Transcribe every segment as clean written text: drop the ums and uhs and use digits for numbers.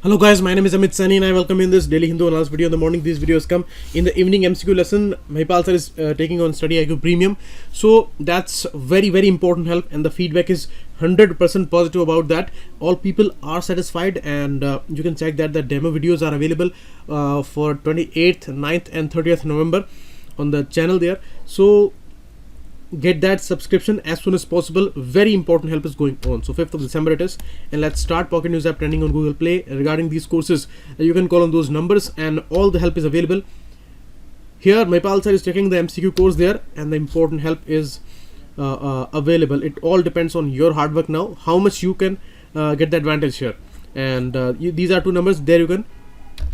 Hello guys, my name is Amit Sani and I welcome you in this daily Hindu analysis video. In the morning these videos come. In the evening MCQ lesson, Mahipal sir is taking on StudyIQ Premium. So that's very important help and the feedback is 100% positive about that. All people are satisfied and you can check that the demo videos are available for 28th, 9th and 30th November on the channel there. So get that subscription as soon as possible. Very important help is going on. So 5th of December it is, and let's start. Pocket News app trending on Google Play regarding these courses. You can call on those numbers and all the help is available. Here Mahipal sir is checking the MCQ course there and the important help is available. It all depends on your hard work now, how much you can get the advantage here. And these are two numbers there you can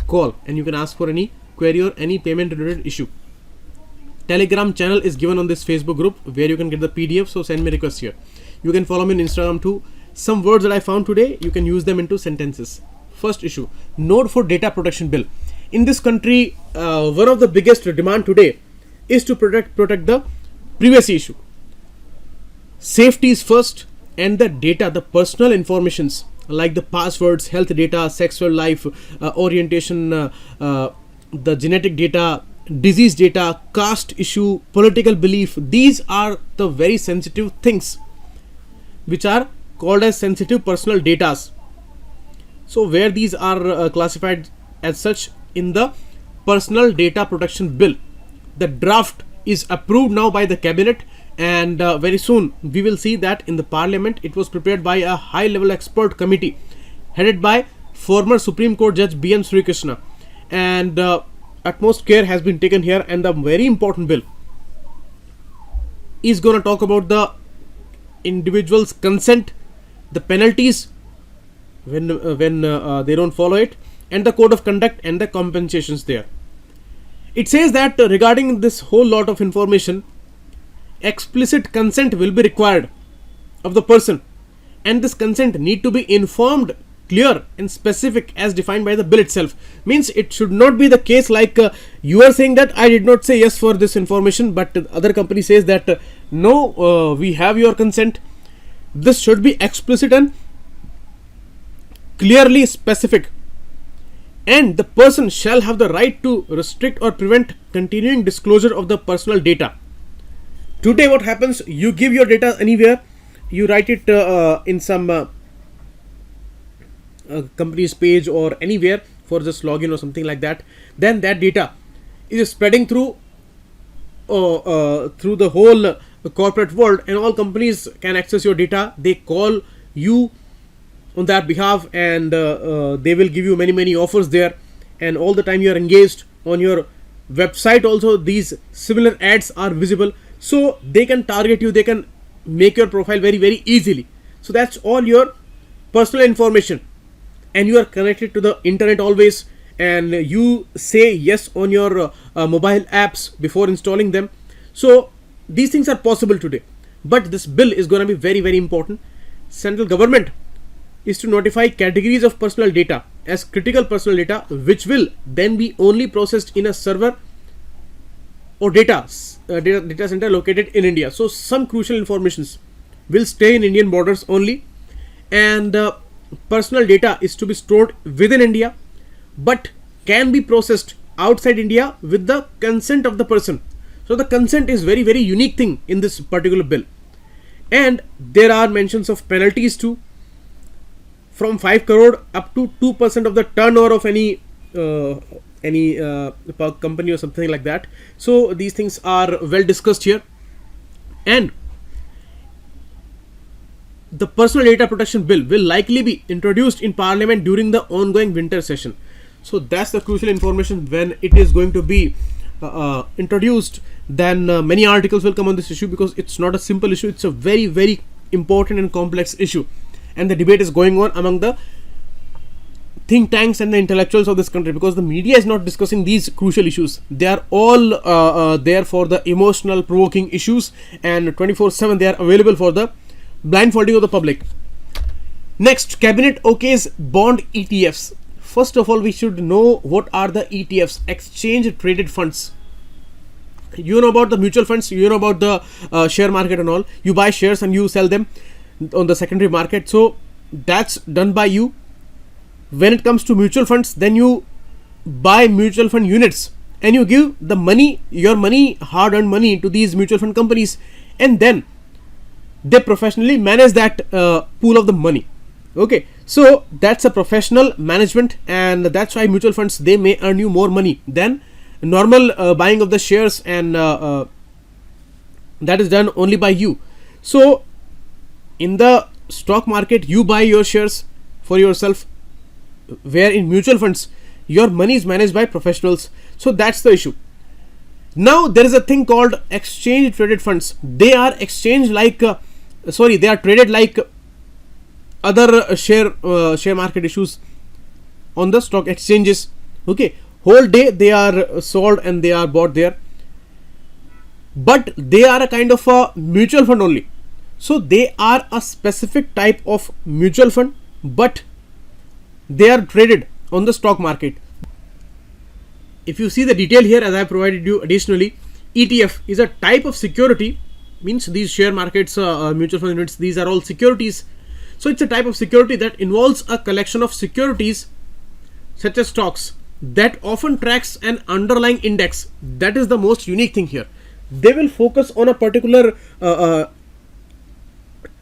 call and you can ask for any query or any payment related issue. Telegram channel is given on this Facebook group where you can get the PDF, so send me request here. You can follow me on Instagram too. Some words that I found today, you can use them into sentences. First issue, Node for Data Protection Bill. In this country, one of the biggest demand today is to protect the privacy issue. Safety is first, and the data, the personal informations like the passwords, health data, sexual life, orientation, the genetic data, disease data, caste issue, political belief, these are the very sensitive things which are called as sensitive personal data. So where these are classified as such in the Personal Data Protection Bill. The draft is approved now by the cabinet and very soon we will see that in the parliament. It was prepared by a high level expert committee headed by former Supreme Court Judge B.M. Sri Krishna, and utmost care has been taken here, and the very important bill is going to talk about the individual's consent, the penalties when they don't follow it, and the code of conduct and the compensations there. It says that regarding this whole lot of information, explicit consent will be required of the person, and this consent need to be informed, clear and specific as defined by the bill itself. Means it should not be the case like you are saying that I did not say yes for this information, but the other company says that no, we have your consent. This should be explicit and clearly specific, and the person shall have the right to restrict or prevent continuing disclosure of the personal data. Today what happens, you give your data anywhere, you write it in some company's page or anywhere for just login or something like that, then that data is spreading through the whole corporate world, and all companies can access your data. They call you on that behalf and they will give you many offers there, and all the time you are engaged on your website also these similar ads are visible, so they can target you, they can make your profile very easily. So that's all your personal information, and you are connected to the internet always, and you say yes on your mobile apps before installing them. So these things are possible today, but this bill is going to be very important. Central government is to notify categories of personal data as critical personal data, which will then be only processed in a server or data center located in India. So some crucial informations will stay in Indian borders only, and personal data is to be stored within India but can be processed outside India with the consent of the person. So the consent is very unique thing in this particular bill, and there are mentions of penalties too, from 5 crore up to 2% of the turnover of any company or something like that. So these things are well discussed here, and the Personal Data Protection Bill will likely be introduced in Parliament during the ongoing winter session. So that's the crucial information. When it is going to be introduced, then many articles will come on this issue, because it's not a simple issue. It's a very important and complex issue, and the debate is going on among the think tanks and the intellectuals of this country, because the media is not discussing these crucial issues. They are all there for the emotional provoking issues, and 24/7 they are available for the blindfolding of the public. Next, cabinet okays bond ETFs. First of all, we should know what are the ETFs, exchange traded funds. You know about the mutual funds, you know about the share market and all. You buy shares and you sell them on the secondary market. So that's done by you. when it comes to mutual funds, then you buy mutual fund units and you give the money, your money, hard earned money, to these mutual fund companies, and then they professionally manage that pool of the money. Okay, so that's a professional management, and that's why mutual funds, they may earn you more money than normal buying of the shares, and that is done only by you. So in the stock market, you buy your shares for yourself, where in mutual funds your money is managed by professionals. So that's the issue. Now there is a thing called exchange traded funds. They are exchanged like they are traded like other share market issues on the stock exchanges. Okay, whole day they are sold and they are bought there, but they are a kind of a mutual fund only. So they are a specific type of mutual fund, but they are traded on the stock market. If you see the detail here, as I have provided you additionally, ETF is a type of security, means these share markets, mutual fund units, these are all securities. So it's a type of security that involves a collection of securities such as stocks that often tracks an underlying index. That is the most unique thing here. They will focus on a particular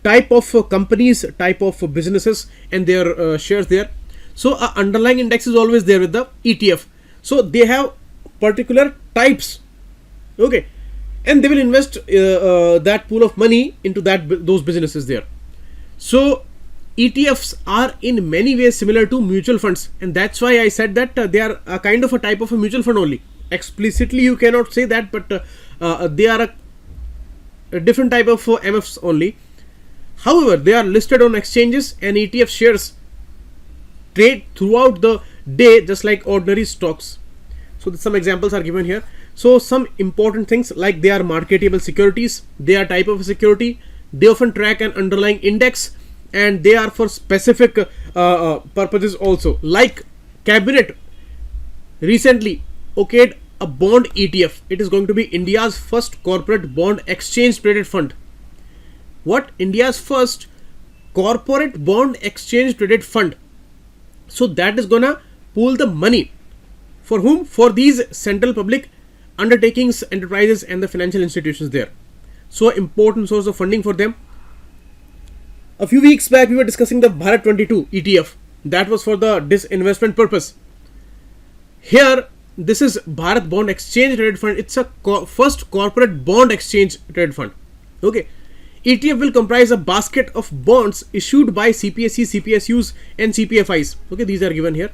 type of companies, type of businesses, and their shares there. So a underlying index is always there with the ETF. So they have particular types, okay, and they will invest that pool of money into those businesses there. So ETFs are in many ways similar to mutual funds, and that's why I said that they are a kind of a type of a mutual fund only. Explicitly you cannot say that, but they are a different type of MFs only. However, they are listed on exchanges, and ETF shares trade throughout the day just like ordinary stocks. So some examples are given here. So some important things, like they are marketable securities, they are type of a security, they often track an underlying index, and they are for specific purposes also. Like Cabinet recently okayed a bond ETF. It is going to be India's first corporate bond exchange traded fund. What? India's first corporate bond exchange traded fund. So that is gonna pool the money for whom? For these central public undertakings, enterprises, and the financial institutions there. So important source of funding for them. A few weeks back we were discussing the Bharat 22 ETF. That was for the disinvestment purpose. Here this is Bharat Bond Exchange Traded Fund. It's a first corporate bond exchange traded fund. Okay. ETF will comprise a basket of bonds issued by CPSEs, CPSUs, and CPFIs. Okay, these are given here,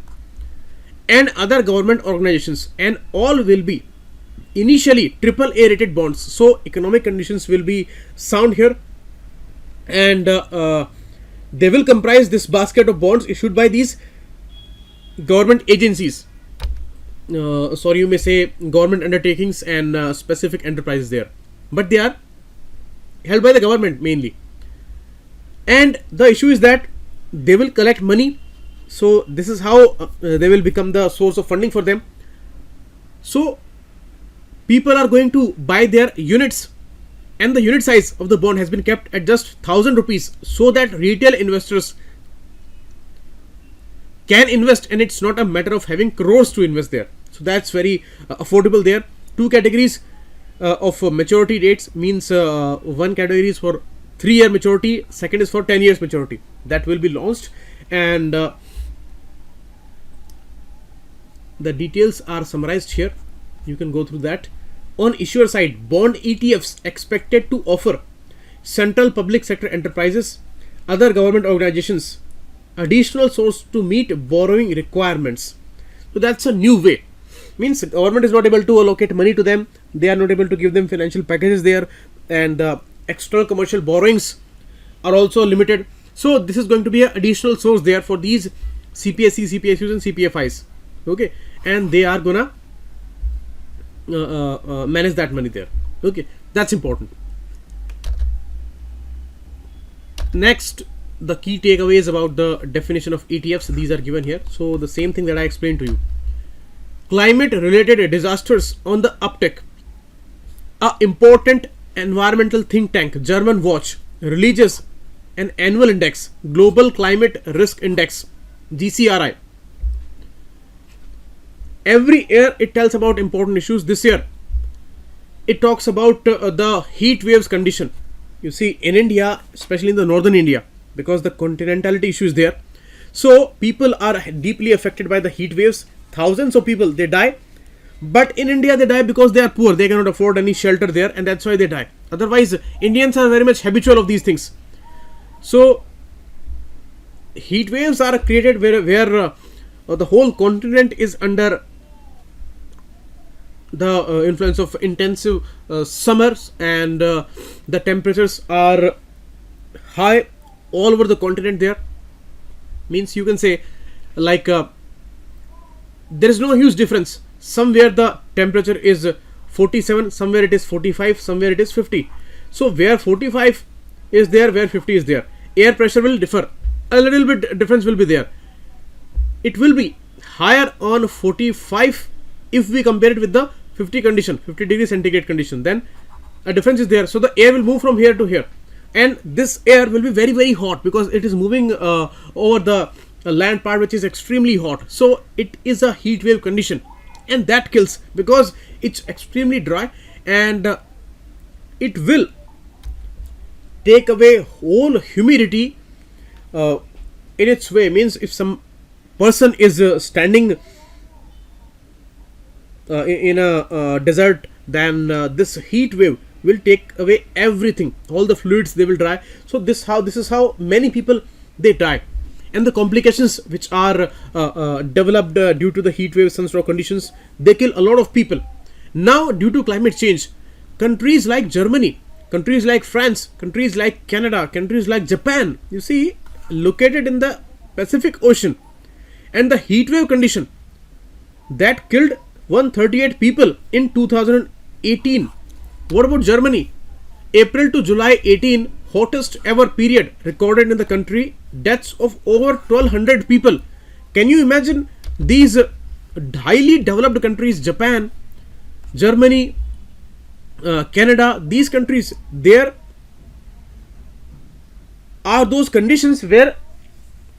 and other government organizations, and all will be initially AAA rated bonds. So economic conditions will be sound here, and they will comprise this basket of bonds issued by these government agencies. You may say government undertakings and specific enterprises there, but they are held by the government mainly. And the issue is that they will collect money. So this is how they will become the source of funding for them. So people are going to buy their units, and the unit size of the bond has been kept at just 1,000 rupees, so that retail investors can invest, and it's not a matter of having crores to invest there. So that's very affordable there. Two categories of maturity dates, means one category is for 3-year maturity, second is for 10 years maturity. That will be launched, and the details are summarized here. You can go through that. On issuer side, bond ETFs expected to offer central public sector enterprises, other government organizations additional source to meet borrowing requirements. So that's a new way. Means the government is not able to allocate money to them, they are not able to give them financial packages there, and external commercial borrowings are also limited. So this is going to be an additional source there for these CPSEs, CPSUs, and CPFIs. Okay, and they are gonna manage that money there. Okay, that's important. Next, the key takeaways about the definition of ETFs, these are given here. So the same thing that I explained to you. Climate related disasters on the uptick. A important environmental think tank, German Watch, releases an annual index, Global Climate Risk Index, GCRI. Every year it tells about important issues. This year it talks about the heat waves condition. You see, in India, especially in the northern India, because the continentality issue is there, so people are deeply affected by the heat waves. Thousands of people, they die. But in India they die because they are poor, they cannot afford any shelter there, and that's why they die. Otherwise Indians are very much habitual of these things. So heat waves are created where the whole continent is under the influence of intensive summers, and the temperatures are high all over the continent there. Means you can say like there is no huge difference. Somewhere the temperature is 47, somewhere it is 45, somewhere it is 50. So where 45 is there, where 50 is there, air pressure will differ. A little bit difference will be there. It will be higher on 45 if we compare it with the 50 condition, 50 degree centigrade condition. Then a difference is there. So the air will move from here to here, and this air will be very, very hot because it is moving over the land part which is extremely hot. So it is a heat wave condition, and that kills because it's extremely dry, and it will take away whole humidity in its way. Means if some person is standing in a desert, then this heat wave will take away everything, all the fluids, they will dry. So this is how many people they die. And the complications which are developed due to the heat wave sunstroke conditions, they kill a lot of people. Now due to climate change, countries like Germany, countries like France, countries like Canada, countries like Japan, you see, located in the Pacific Ocean, and the heat wave condition that killed 138 people in 2018. What about Germany? April to July 18, hottest ever period recorded in the country, deaths of over 1200 people. Can you imagine these highly developed countries, Japan, Germany, Canada, these countries, there are those conditions where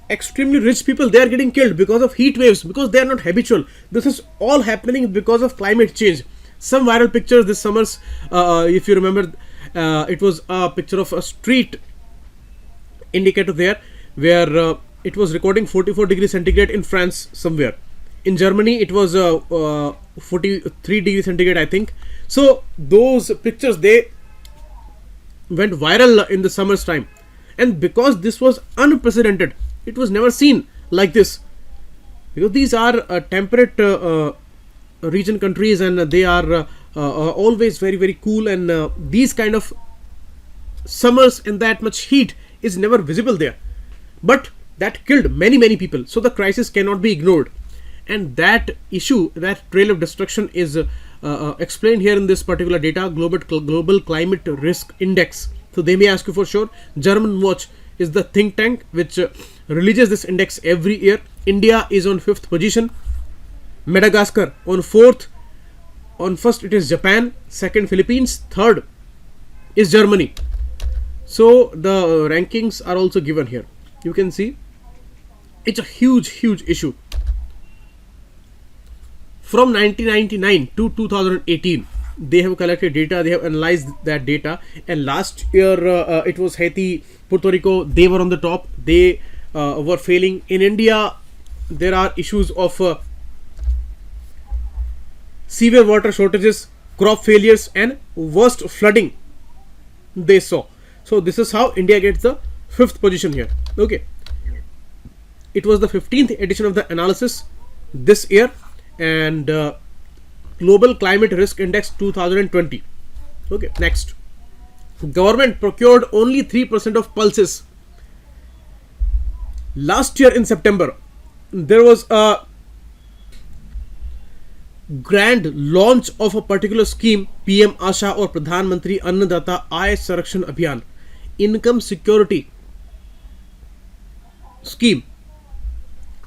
extremely rich people, they are getting killed because of heat waves, because they are not habitual. This is all happening because of climate change. Some viral pictures this summers, if you remember, it was a picture of a street indicator there where it was recording 44 degrees centigrade in France somewhere. In Germany it was 43 degrees centigrade, I think. So those pictures, they went viral in the summer's time, and because this was unprecedented, it was never seen like this, because these are temperate region countries, and they are always very, very cool, and these kind of summers and that much heat is never visible there. But that killed many, many people. So the crisis cannot be ignored, and that issue, that trail of destruction is explained here in this particular data, global climate risk index. So they may ask you for sure. German Watch is the think tank which releases this index every year. India is on 5th position, Madagascar on 4th, on 1st it is Japan, 2nd Philippines, 3rd is Germany. So the rankings are also given here. You can see it's a huge issue. From 1999 to 2018, they have collected data, they have analyzed that data, and last year it was Haiti, Puerto Rico, they were on the top, they were failing. In India there are issues of severe water shortages, crop failures, and worst flooding they saw. So this is how India gets the 5th position here. Okay, it was the 15th edition of the analysis this year, and Global Climate Risk Index 2020. Okay, next. Government procured only 3% of pulses. Last year in September, there was a grand launch of a particular scheme, PM Asha or Pradhan Mantri Annadata Aay Sarakshan Abhiyan, income security scheme,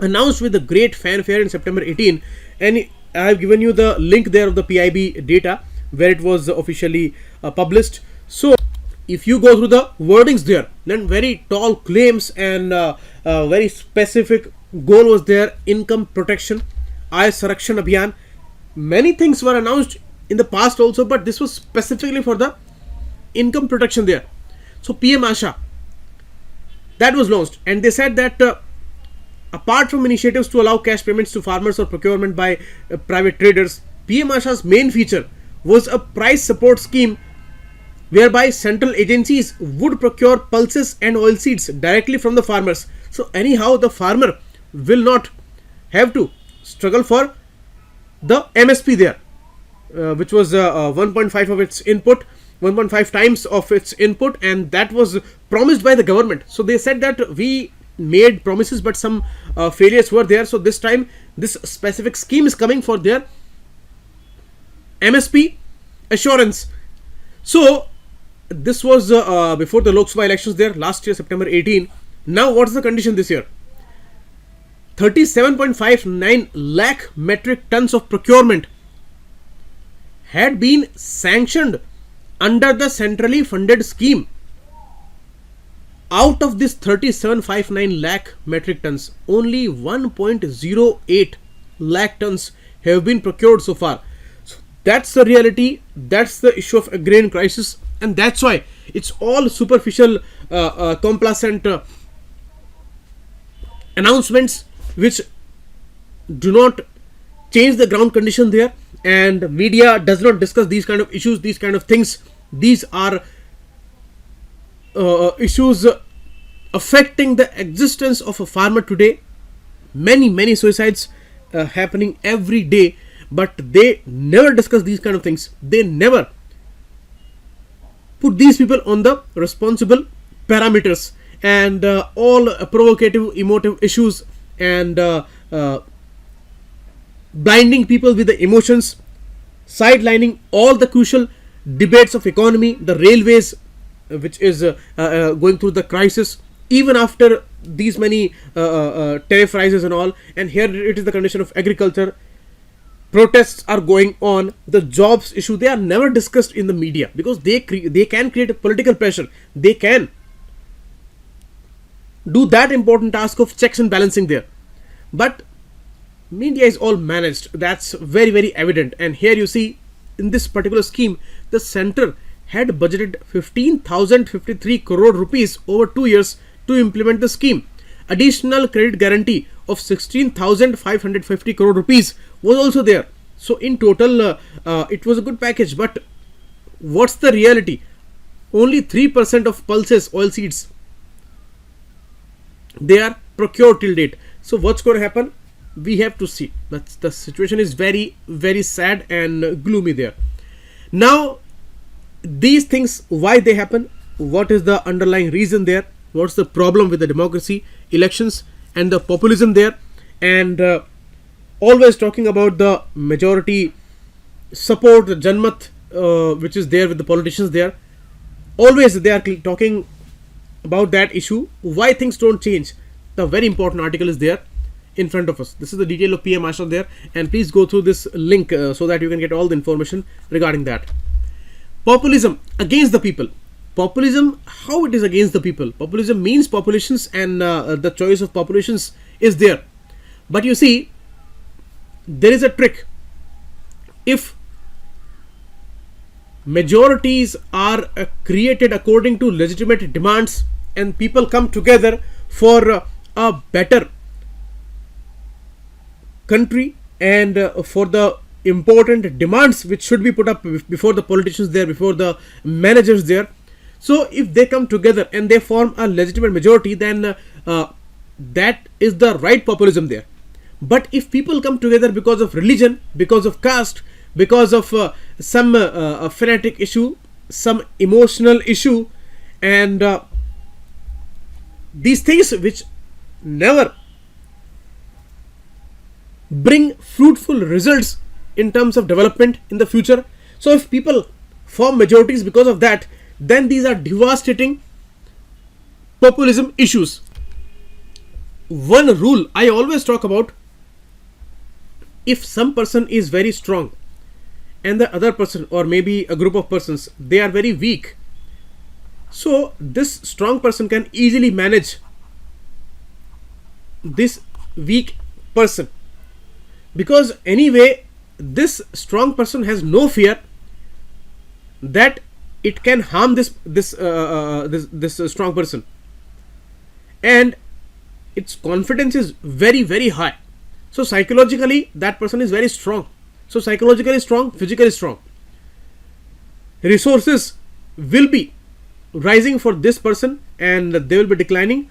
announced with a great fanfare in September 18, and I have given you the link there of the PIB data where it was officially published. So if you go through the wordings there, then very tall claims and very specific goal was there, income protection, Aay Sarakshan Abhiyan. Many things were announced in the past also, but this was specifically for the income protection there. So PM Asha, that was launched, and they said that apart from initiatives to allow cash payments to farmers or procurement by private traders, PM Asha's main feature was a price support scheme whereby central agencies would procure pulses and oilseeds directly from the farmers. So anyhow, the farmer will not have to struggle for the MSP there, which was 1.5 of its input, 1.5 times of its input, and that was promised by the government. So they said that we made promises, but some failures were there. So this time, this specific scheme is coming for their MSP assurance. So this was before the Lok Sabha elections there last year, September 18. Now what's the condition this year? 37.59 lakh metric tons of procurement had been sanctioned under the centrally funded scheme. Out of this 37.59 lakh metric tons, only 1.08 lakh tons have been procured so far. So that's the reality. That's the issue of agrarian crisis, and that's why it's all superficial, complacent announcements which do not change the ground condition there, and media does not discuss these kind of issues, these kind of things. These are issues affecting the existence of a farmer today. Many suicides happening every day, but they never discuss these kind of things. They never put these people on the responsible parameters, and all provocative, emotive issues, and blinding people with the emotions, sidelining all the crucial debates of economy, the railways, which is going through the crisis even after these many tariff rises and all. And here it is the condition of agriculture. Protests are going on. The jobs issue, they are never discussed in the media, because they can create a political pressure. They can do that important task of checks and balancing there, but media is all managed. That's very evident. And here you see, in this particular scheme, the center had budgeted 15,053 crore rupees over 2 years to implement the scheme. Additional credit guarantee of 16,550 crore rupees was also there. So in total, it was a good package. But what's the reality? Only 3% of pulses, oilseeds, they are procured till date. So what's going to happen? We have to see. That's the situation is very sad and gloomy there. Now, these things, why they happen? What is the underlying reason there? What's the problem with the democracy, elections, and the populism there? And always talking about the majority support, the Janmat, which is there with the politicians there. Always they are talking about that issue. Why things don't change? The very important article is there in front of us. This is the detail of PM Asha there, and please go through this link so that you can get all the information regarding that. Populism against the people. Populism, how it is against the people? Populism means populations, and the choice of populations is there. But you see, there is a trick. If majorities are created according to legitimate demands, and people come together for a better country and for the important demands which should be put up before the politicians there, before the managers there. So if they come together and they form a legitimate majority, then that is the right populism there. But if people come together because of religion, because of caste, because of some fanatic issue, some emotional issue, and these things which never bring fruitful results in terms of development in the future. So if people form majorities because of that, then these are devastating populism issues. One rule I always talk about: if some person is very strong and the other person, or maybe a group of persons, they are very weak, so this strong person can easily manage this weak person, because anyway this strong person has no fear that it can harm this strong person, and its confidence is very, very high. So psychologically that person is very strong. So psychologically strong, physically strong. Resources will be rising for this person and they will be declining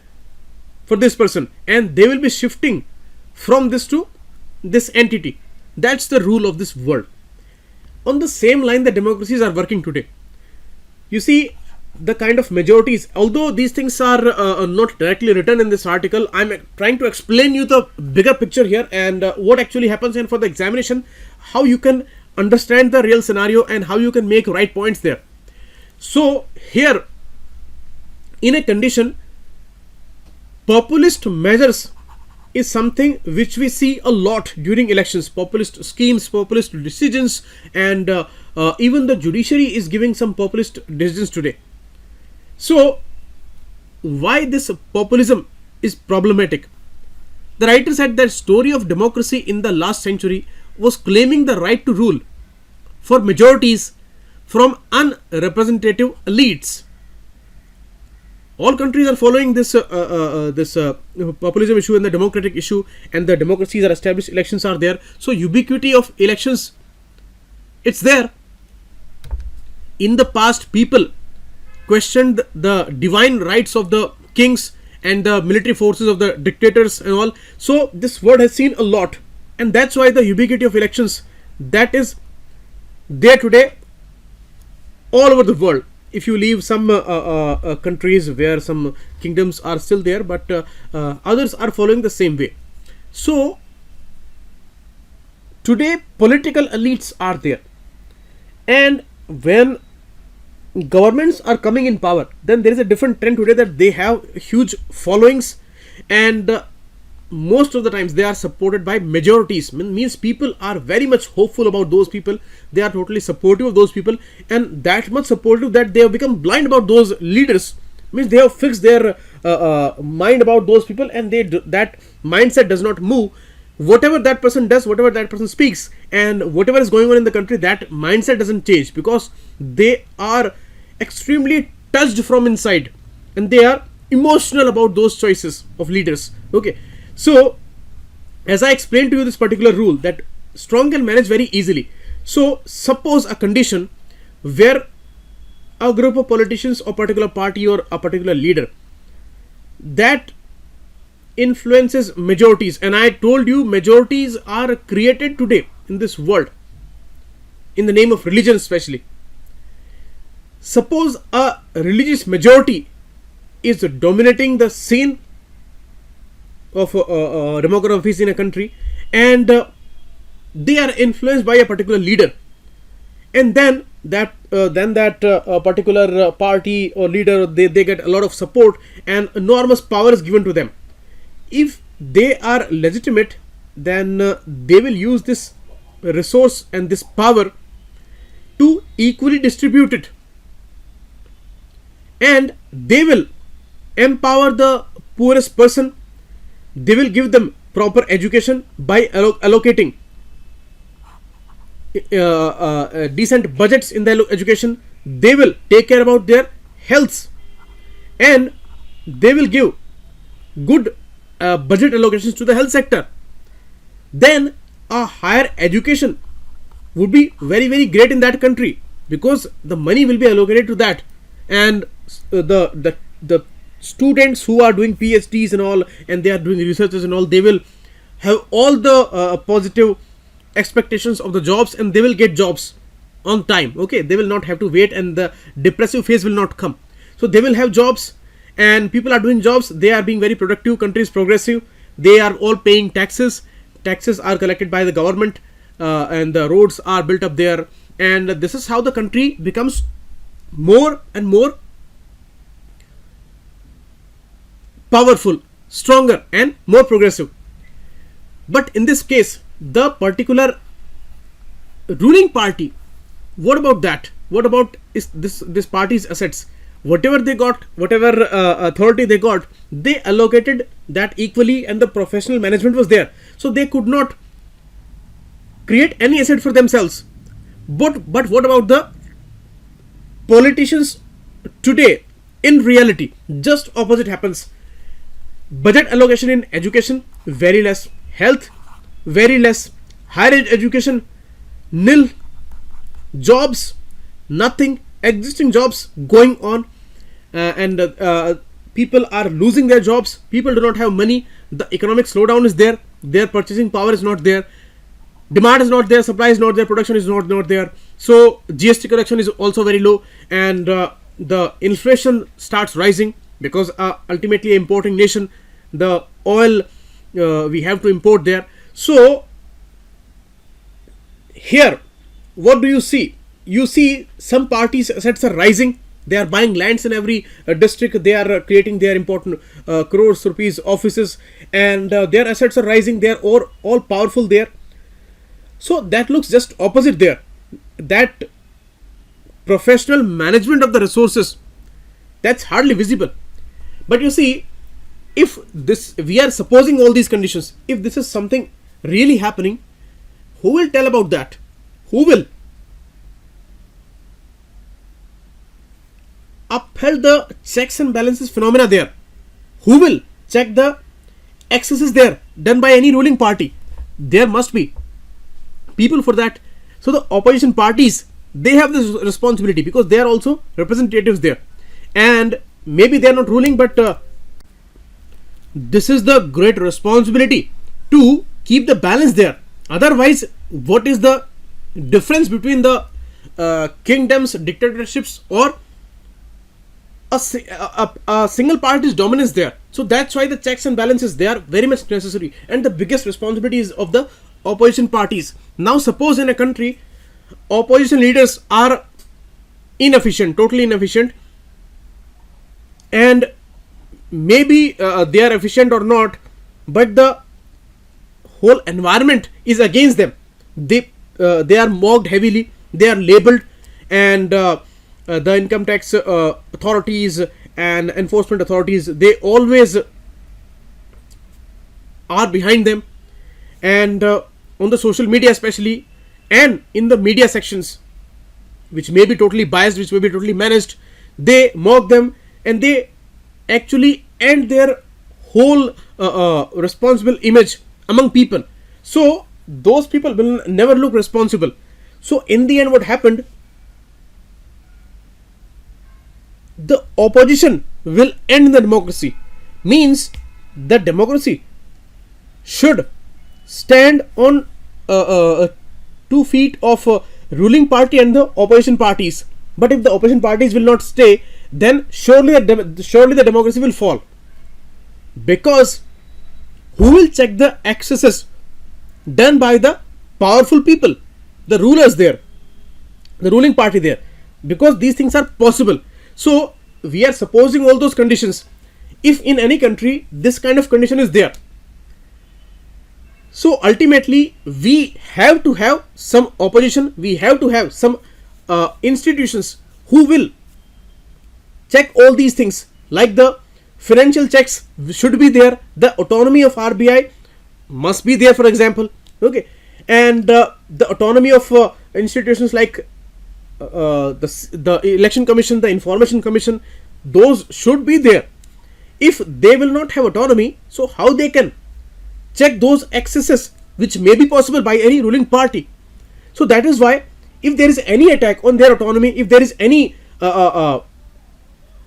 for this person, and they will be shifting from this to this entity. That's the rule of this world. On the same line, the democracies are working today. You see, the kind of majorities, although these things are not directly written in this article, I'm trying to explain you the bigger picture here and what actually happens, and for the examination how you can understand the real scenario and how you can make right points there. So here, in a condition, populist measures is something which we see a lot during elections. Populist schemes, populist decisions, and even the judiciary is giving some populist decisions today. So why this populism is problematic? The writer said that story of democracy in the last century was claiming the right to rule for majorities from unrepresentative elites. All countries are following this populism issue and the democratic issue, and the democracies are established, elections are there. So ubiquity of elections, it's there. In the past, people questioned the divine rights of the kings and the military forces of the dictators and all. So this world has seen a lot, and that's why the ubiquity of elections, that is there today all over the world. If you leave some countries where some kingdoms are still there, but others are following the same way. So today political elites are there, and when governments are coming in power, then there is a different trend today that they have huge followings, and most of the times they are supported by majorities. Means people are very much hopeful about those people. They are totally supportive of those people, and that much supportive that they have become blind about those leaders. Means they have fixed their mind about those people, and that mindset does not move. Whatever that person does, whatever that person speaks, and whatever is going on in the country, that mindset doesn't change, because they are extremely touched from inside and they are emotional about those choices of leaders. Okay, so as I explained to you this particular rule, that strong can manage very easily. So suppose a condition where a group of politicians or particular party or a particular leader that influences majorities, and I told you majorities are created today in this world in the name of religion especially. Suppose a religious majority is dominating the scene of demographies in a country, and they are influenced by a particular leader, and then that particular party or leader, they get a lot of support and enormous power is given to them. If they are legitimate, then they will use this resource and this power to equally distribute it, and they will empower the poorest person. They will give them proper education by allocating decent budgets in the education. They will take care about their health, and they will give good budget allocations to the health sector. Then a higher education would be very, very great in that country, because the money will be allocated to that, and the students who are doing PhDs and all, and they are doing researches and all, they will have all the positive expectations of the jobs, and they will get jobs on time. Okay, they will not have to wait, and the depressive phase will not come. So they will have jobs, and people are doing jobs. They are being very productive. Country is progressive. They are all paying taxes. Taxes are collected by the government, and the roads are built up there, and this is how the country becomes more and more powerful, stronger, and more progressive. But in this case, the particular ruling party, what about that? What about this party's assets? whatever they got, whatever authority they got, they allocated that equally, and the professional management was there, so they could not create any asset for themselves. But what about the politicians today? In reality, just opposite happens. Budget allocation in education, very less. Health, very less. Higher education, nil. Jobs, nothing. Existing jobs going on, and people are losing their jobs. People do not have money. The economic slowdown is there. Their purchasing power is not there. Demand is not there. Supply is not there. Production is not there. So GST collection is also very low, and the inflation starts rising because ultimately importing nation, the oil we have to import there. So here, what do you see? You see some parties' assets are rising. They are buying lands in every district. They are creating their important crores rupees offices, and their assets are rising. They are all powerful there. So that looks just opposite there. That professional management of the resources, that's hardly visible. But you see, if this, we are supposing all these conditions, if this is something really happening, who will tell about that? Who will uphold the checks and balances phenomena there? Who will check the excesses there done by any ruling party? There must be people for that. So the opposition parties, they have this responsibility because they are also representatives there, and maybe they are not ruling, but this is the great responsibility to keep the balance there. Otherwise, what is the difference between the kingdoms, dictatorships, or a single party's dominance there? So that's why the checks and balances, they are very much necessary, and the biggest responsibility is of the opposition parties. Now suppose in a country, opposition leaders are inefficient, totally inefficient, and maybe they are efficient or not, but the whole environment is against them. They are mocked heavily, they are labeled, and the income tax authorities and enforcement authorities, they always are behind them, and on the social media especially, and in the media sections, which may be totally biased, which may be totally managed, they mock them, and they actually end their whole responsible image among people. So those people will never look responsible. So in the end, what happened? The opposition will end the democracy. Means the democracy should stand on 2 feet of ruling party and the opposition parties. But if the opposition parties will not stay, then surely the democracy will fall. Because who will check the excesses done by the powerful people, the rulers there, the ruling party there? Because these things are possible. So we are supposing all those conditions. If in any country this kind of condition is there, so ultimately we have to have some opposition, we have to have some institutions who will check all these things. Like the financial checks should be there, the autonomy of RBI must be there, for example, okay, and the autonomy of institutions like the election commission, the information commission, those should be there. If they will not have autonomy, so how they can check those excesses which may be possible by any ruling party? So that is why, if there is any attack on their autonomy, if there is any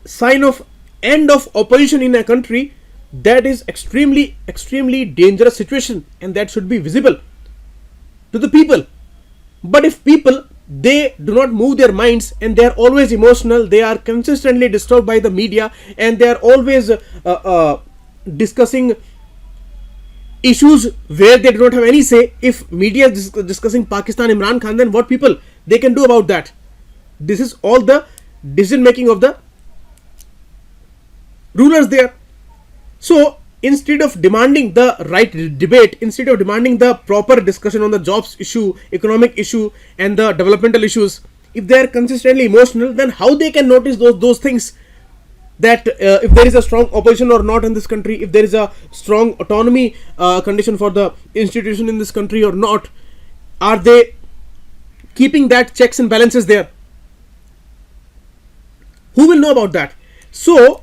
sign of end of opposition in a country, that is extremely dangerous situation, and that should be visible to the people. But if people, they do not move their minds, and they are always emotional, they are consistently disturbed by the media, and they are always discussing issues where they do not have any say. If media is discussing Pakistan, Imran Khan, then what people they can do about that? This is all the decision making of the rulers there. So instead of demanding the right debate, instead of demanding the proper discussion on the jobs issue, economic issue, and the developmental issues, if they are consistently emotional, then how they can notice those things that if there is a strong opposition or not in this country, if there is a strong autonomy condition for the institution in this country or not. Are they keeping that checks and balances there? Who will know about that? So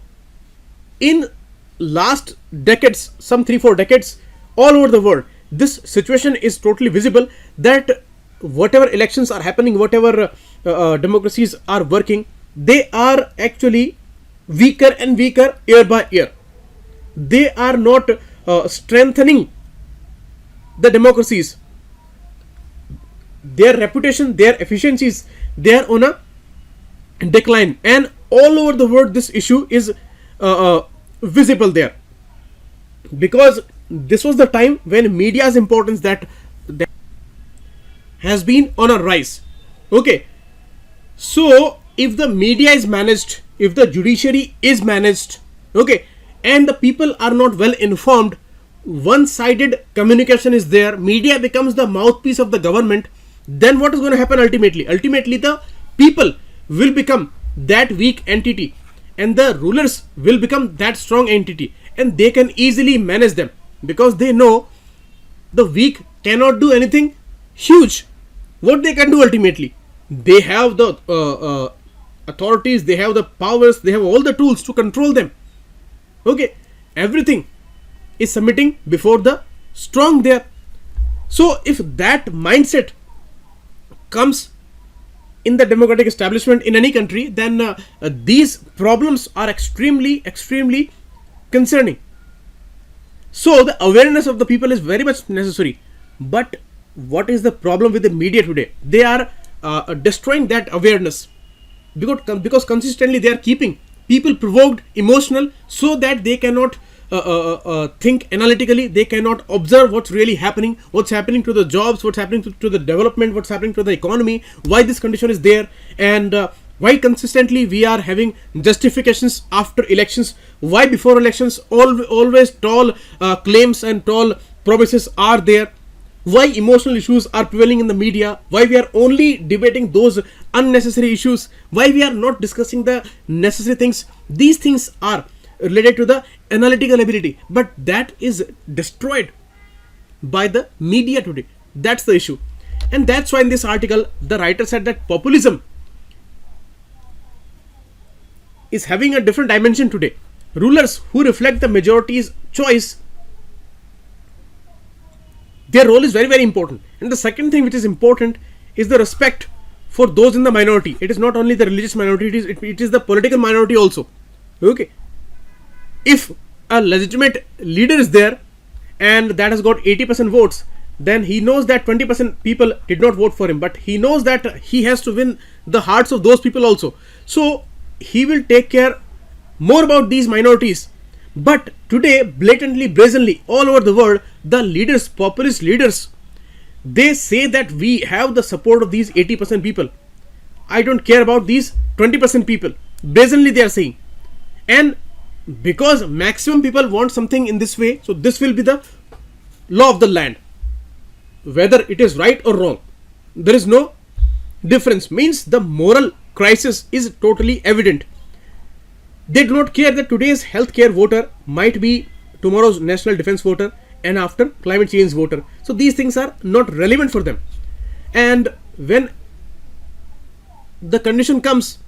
in last decades, some 3-4 decades, all over the world, this situation is totally visible, that whatever elections are happening, whatever democracies are working, they are actually weaker and weaker year by year. They are not strengthening the democracies. Their reputation, their efficiencies, they are on a decline, and all over the world this issue is visible there, because this was the time when media's importance that has been on a rise. Okay, so if the media is managed, if the judiciary is managed, okay, and the people are not well informed, one-sided communication is there, media becomes the mouthpiece of the government, then what is going to happen ultimately? Ultimately the people will become that weak entity and the rulers will become that strong entity, and they can easily manage them because they know the weak cannot do anything huge. What they can do ultimately? They have the authorities, they have the powers, they have all the tools to control them. Okay, everything is submitting before the strong there. So if that mindset comes in the democratic establishment in any country, then these problems are extremely concerning. So the awareness of the people is very much necessary. But what is the problem with the media today? They are destroying that awareness, because consistently they are keeping people provoked, emotional, so that they cannot think analytically, they cannot observe what's really happening, what's happening to the jobs, what's happening to the development, what's happening to the economy, why this condition is there, and why consistently we are having justifications after elections, why before elections always tall claims and tall promises are there, why emotional issues are prevailing in the media, why we are only debating those unnecessary issues, why we are not discussing the necessary things. These things are related to the analytical ability, but that is destroyed by the media today. That's the issue. And that's why in this article the writer said that populism is having a different dimension today. Rulers who reflect the majority's choice, their role is very important. And the second thing which is important is the respect for those in the minority. It is not only the religious minority, it is the political minority also. Okay, if a legitimate leader is there and that has got 80% votes, then he knows that 20% people did not vote for him, but he knows that he has to win the hearts of those people also. So he will take care more about these minorities. But today, blatantly, brazenly, all over the world, the leaders, populist leaders, they say that we have the support of these 80% people. I don't care about these 20% people. Brazenly they are saying. And because maximum people want something in this way, so this will be the law of the land. Whether it is right or wrong, there is no difference. Means the moral crisis is totally evident. They do not care that today's healthcare voter might be tomorrow's national defense voter and after climate change voter. So these things are not relevant for them. And when the condition comes,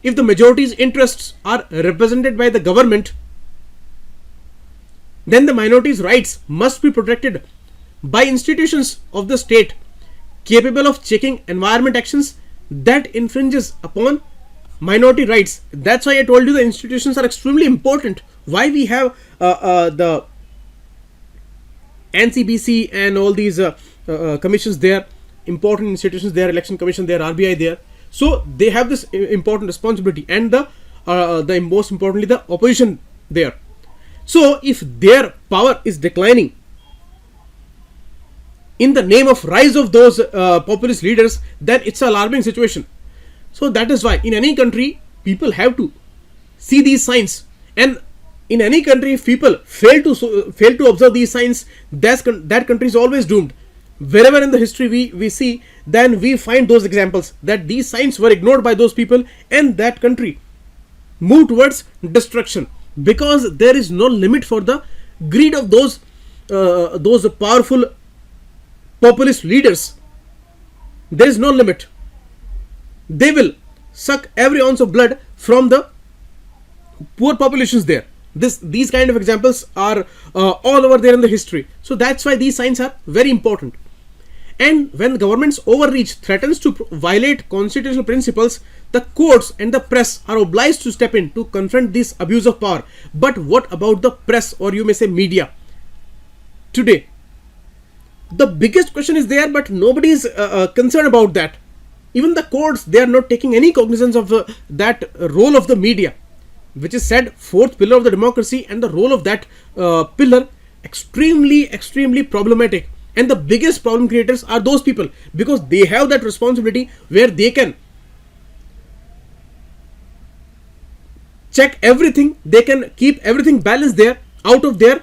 if the majority's interests are represented by the government, then the minority's rights must be protected by institutions of the state capable of checking environment actions that infringes upon minority rights. That's why I told you the institutions are extremely important. Why we have the NCBC and all these commissions there, important institutions there, election commission there, RBI there. So they have this important responsibility, and the most importantly the opposition there. So if their power is declining in the name of rise of those populist leaders, then it's an alarming situation. So that is why in any country people have to see these signs, and in any country if people fail to observe these signs, that country is always doomed. Wherever in the history we see, then we find those examples that these signs were ignored by those people and that country move towards destruction, because there is no limit for the greed of those powerful populist leaders. There is no limit. They will suck every ounce of blood from the poor populations there. These kind of examples are all over there in the history. So that's why these signs are very important. And when government's overreach threatens to violate constitutional principles, the courts and the press are obliged to step in to confront this abuse of power. But what about the press, or you may say media? Today, the biggest question is there, but nobody is concerned about that. Even the courts, they are not taking any cognizance of that role of the media, which is said fourth pillar of the democracy, and the role of that pillar extremely problematic. And the biggest problem creators are those people, because they have that responsibility where they can check everything, they can keep everything balanced there out of their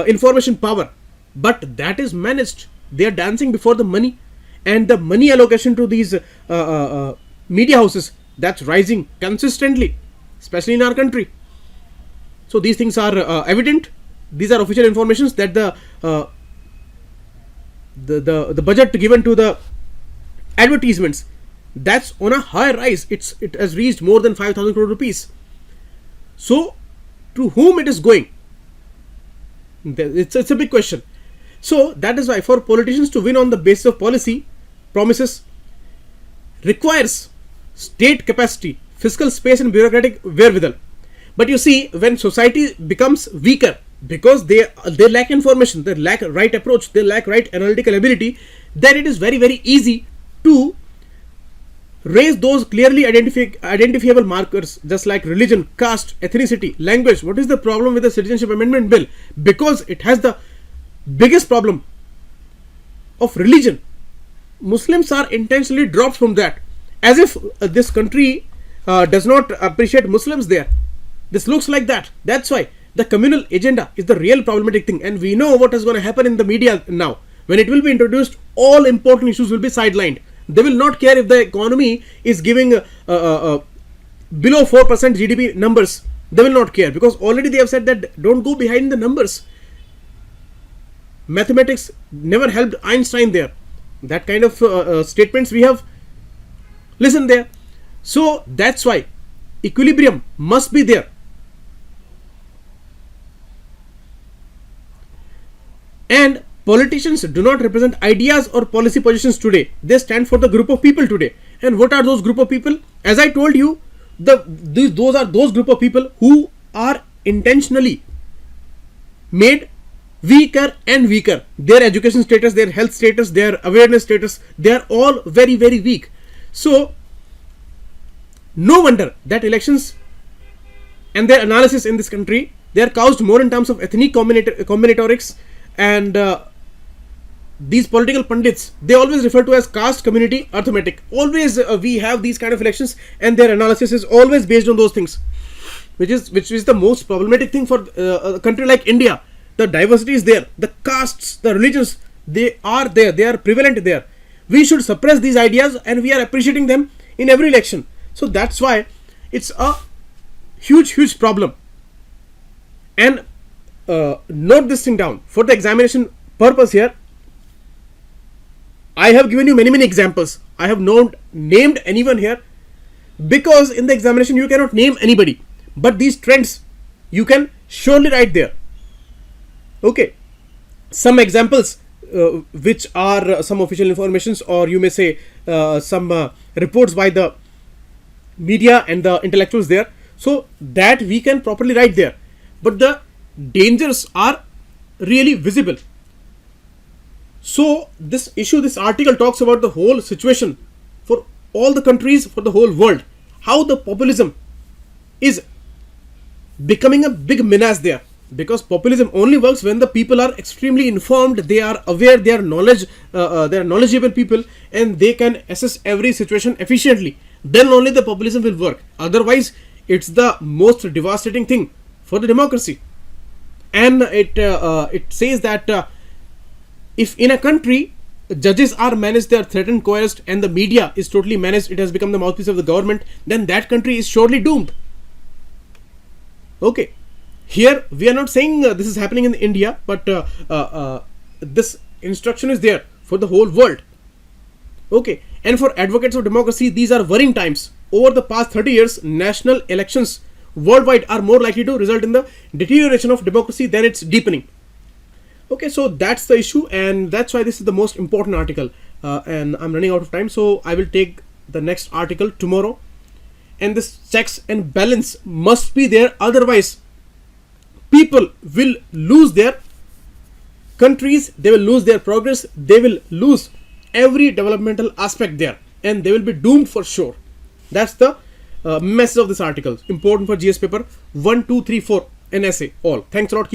information power. But that is managed. They are dancing before the money, and the money allocation to these media houses, that's rising consistently, especially in our country. So these things are evident. These are official informations that the budget given to the advertisements, that's on a high rise. It has reached more than 5,000 crore rupees. So to whom it is going? It's a big question. So that is why for politicians to win on the basis of policy promises requires state capacity, fiscal space, and bureaucratic wherewithal. But you see, when society becomes weaker because they lack information, they lack right approach, they lack right analytical ability, then it is very easy to raise those clearly identifiable markers, just like religion, caste, ethnicity, language. What is the problem with the Citizenship Amendment Bill? Because it has the biggest problem of religion. Muslims are intentionally dropped from that, as if this country does not appreciate Muslims there. This looks like that. That's why the communal agenda is the real problematic thing, and we know what is going to happen in the media now. When it will be introduced, all important issues will be sidelined. They will not care if the economy is giving below 4% GDP numbers. They will not care, because already they have said that don't go behind the numbers. Mathematics never helped Einstein there. That kind of statements we have listened there. So that's why equilibrium must be there. And politicians do not represent ideas or policy positions today. They stand for the group of people today. And what are those group of people? As I told you, those are those group of people who are intentionally made weaker and weaker. Their education status, their health status, their awareness status, they are all very weak. So no wonder that elections and their analysis in this country, they are couched more in terms of ethnic combinatorics, and these political pundits, they always refer to as caste community arithmetic. Always we have these kind of elections, and their analysis is always based on those things, which is the most problematic thing for a country like India. The diversity is there, the castes, the religions, they are there, they are prevalent there. We should suppress these ideas, and we are appreciating them in every election. So that's why it's a huge problem. And note this thing down for the examination purpose here. I have given you many examples. I have not named anyone here, because in the examination you cannot name anybody, but these trends you can surely write there. Okay, some examples which are some official informations, or you may say some reports by the media and the intellectuals there, so that we can properly write there. But the dangers are really visible. So this article talks about the whole situation for all the countries, for the whole world, how the populism is becoming a big menace there. Because populism only works when the people are extremely informed, they are aware, they are knowledgeable people, and they can assess every situation efficiently. Then only the populism will work. Otherwise, it's the most devastating thing for the democracy. And it says that if in a country judges are managed, they are threatened, coerced, and the media is totally managed, it has become the mouthpiece of the government, then that country is surely doomed. Okay, here we are not saying this is happening in India, but this instruction is there for the whole world. Okay, and for advocates of democracy, these are worrying times. Over the past 30 years, national elections worldwide are more likely to result in the deterioration of democracy than its deepening. Okay, so that's the issue, and that's why this is the most important article. And I'm running out of time, so I will take the next article tomorrow. And this checks and balance must be there, otherwise people will lose their countries, they will lose their progress, they will lose every developmental aspect there, and they will be doomed for sure. That's the message of this article. Important for GS paper 1, 2, 3, 4 and essay all. Thanks a lot.